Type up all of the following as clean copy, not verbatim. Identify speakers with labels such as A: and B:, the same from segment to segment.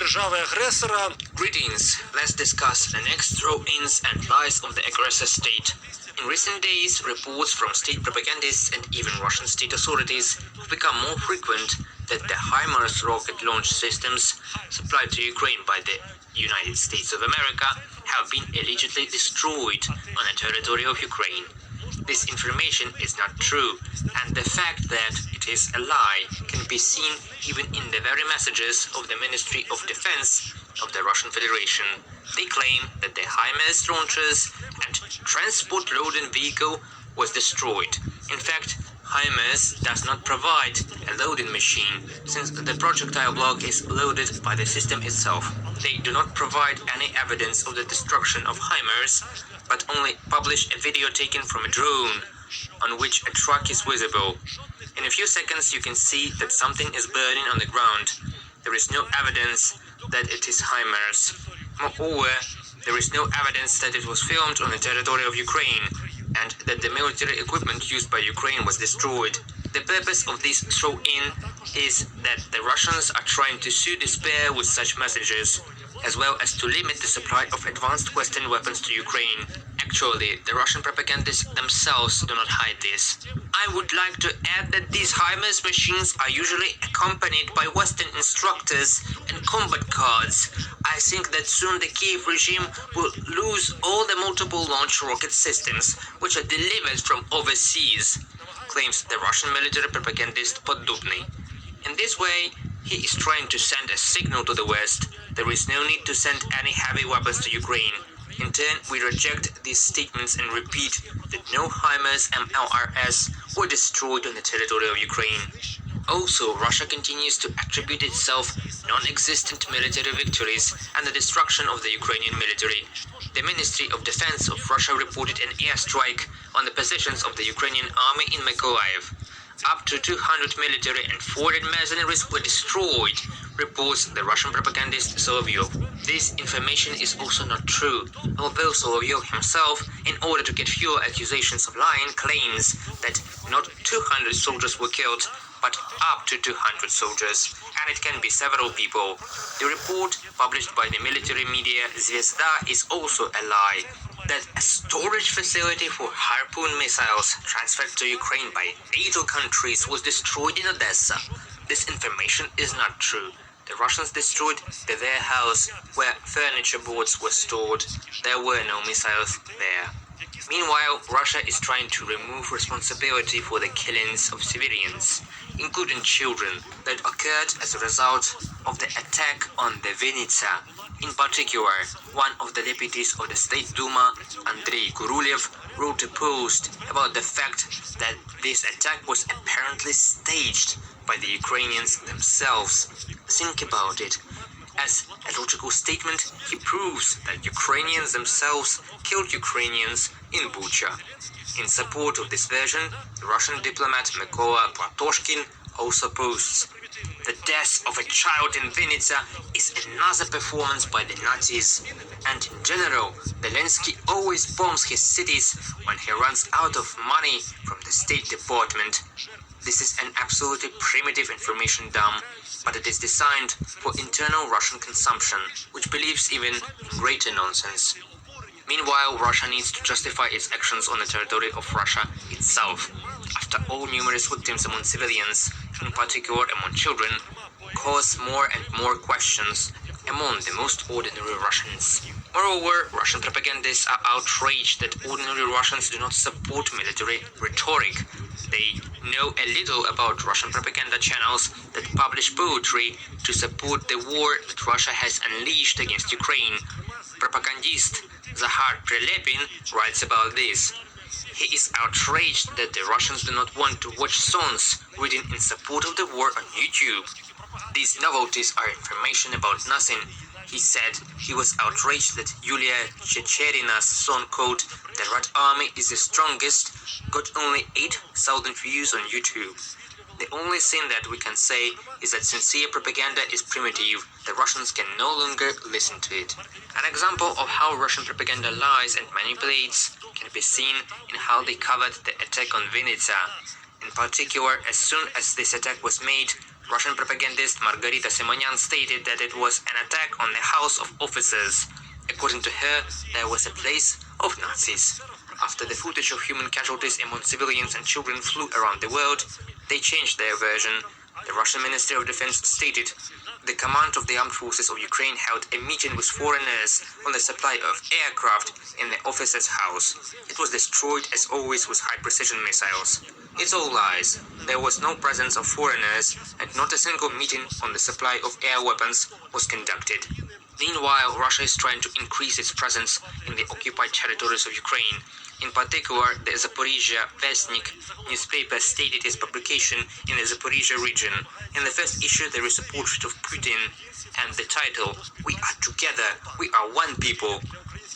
A: держави-агресора.
B: Greetings. Let's discuss the next throw-ins and lies of the aggressor state. In recent days, reports from state propagandists and even Russian state authorities have become more frequent that the Himars rocket launch systems supplied to Ukraine by the United States of America have been allegedly destroyed on the territory of Ukraine. This information is not true, and the fact that it is a lie can be seen even in the very messages of the Ministry of Defense of the Russian Federation. They claim that the Himars launchers and transport loading vehicle was destroyed. In fact, Himars does not provide a loading machine, since the projectile block is loaded by the system itself. They do not provide any evidence of the destruction of Himars, but only publish a video taken from a drone on which a truck is visible. In a few seconds you can see that something is burning on the ground. There is no evidence that it is Himars. Moreover, there is no evidence that it was filmed on the territory of Ukraine and that the military equipment used by Ukraine was destroyed. The purpose of this throw-in is that the Russians are trying to sow despair with such messages, as well as to limit the supply of advanced Western weapons to Ukraine. Actually, the Russian propagandists themselves do not hide this. I would like to add that these Himars machines are usually accompanied by Western instructors and combat cards. I think that soon the Kiev regime will lose all the multiple launch rocket systems which are delivered from overseas, claims the Russian military propagandist Podubny. In this way, he is trying to send a signal to the West. There is no need to send any heavy weapons to Ukraine. In turn, we reject these statements and repeat that no Himars MLRS were destroyed on the territory of Ukraine. Also, Russia continues to attribute itself non-existent military victories and the destruction of the Ukrainian military. The Ministry of Defense of Russia reported an airstrike on the positions of the Ukrainian army in Mykolaiv. Up to 200 military and foreign mercenaries were destroyed, reports the Russian propagandist Solovyov. This information is also not true, although Solovyov himself, in order to get fewer accusations of lying, claims that not 200 soldiers were killed, but up to 200 soldiers, and it can be several people. The report, published by the military media Zvezda, is also a lie. That a storage facility for Harpoon missiles transferred to Ukraine by NATO countries was destroyed in Odessa. This information is not true. The Russians destroyed the warehouse where furniture boards were stored. There were no missiles there. Meanwhile, Russia is trying to remove responsibility for the killings of civilians, including children, that occurred as a result of the attack on the Vinnytsia. In particular, one of the deputies of the State Duma, Andrei Gurulev, wrote a post about the fact that this attack was apparently staged by the Ukrainians themselves. Think about it. As a logical statement, he proves that Ukrainians themselves killed Ukrainians in Bucha. In support of this version, the Russian diplomat Mykola Platoshkin also posts: the death of a child in Vinnytsia is another performance by the Nazis. And in general, Zelensky always bombs his cities when he runs out of money from the State Department. This is an absolutely primitive information dump, but it is designed for internal Russian consumption, which believes even in greater nonsense. Meanwhile, Russia needs to justify its actions on the territory of Russia itself. After all, numerous victims among civilians, in particular among children, cause more and more questions among the most ordinary Russians. Moreover, Russian propagandists are outraged that ordinary Russians do not support military rhetoric. They know a little about Russian propaganda channels that publish poetry to support the war that Russia has unleashed against Ukraine. Propagandist Zahar Prelepin writes about this. He is outraged that the Russians do not want to watch songs written in support of the war on YouTube. These novelties are information about nothing. He said he was outraged that Yulia Checherina's song called "The Red Army is the Strongest" got only 8,000 views on YouTube. The only thing that we can say is that sincere propaganda is primitive. The Russians can no longer listen to it. An example of how Russian propaganda lies and manipulates can be seen in how they covered the attack on Vinnytsia. In particular, as soon as this attack was made, Russian propagandist Margarita Simonyan stated that it was an attack on the House of Officers. According to her, there was a place of Nazis. After the footage of human casualties among civilians and children flew around the world, they changed their version. The Russian Ministry of Defense stated the command of the armed forces of Ukraine held a meeting with foreigners on the supply of aircraft in the officer's house. It was destroyed as always with high-precision missiles. It's all lies. There was no presence of foreigners and not a single meeting on the supply of air weapons was conducted. Meanwhile, Russia is trying to increase its presence in the occupied territories of Ukraine. In particular, the Zaporizhia Vestnik newspaper stated its publication in the Zaporizhia region. In the first issue, there is a portrait of Putin and the title, "We are together, we are one people."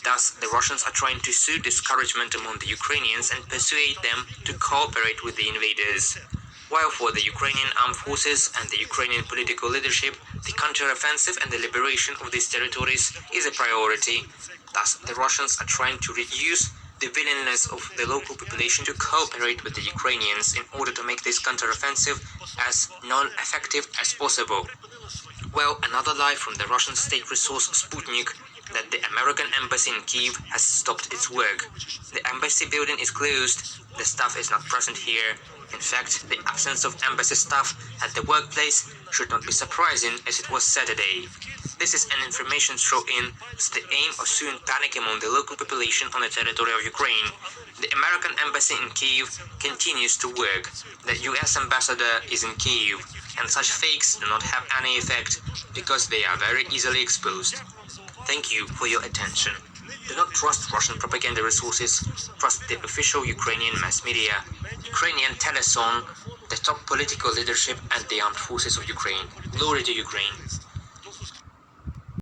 B: Thus, the Russians are trying to sow discouragement among the Ukrainians and persuade them to cooperate with the invaders. While for the Ukrainian armed forces and the Ukrainian political leadership, the counter-offensive and the liberation of these territories is a priority. Thus, the Russians are trying to reduce the willingness of the local population to cooperate with the Ukrainians in order to make this counter-offensive as non-effective as possible. Well, another lie from the Russian state resource Sputnik that the American embassy in Kiev has stopped its work. The embassy building is closed, the staff is not present here. In fact, the absence of embassy staff at the workplace should not be surprising as it was Saturday. This is an information throw-in with the aim of sowing panic among the local population on the territory of Ukraine. The American embassy in Kiev continues to work. The US ambassador is in Kiev, and such fakes do not have any effect because they are very easily exposed. Thank you for your attention. Do not trust Russian propaganda resources, trust the official Ukrainian mass media, Ukrainian Teleson, the top political leadership and the armed forces of Ukraine. Glory to Ukraine.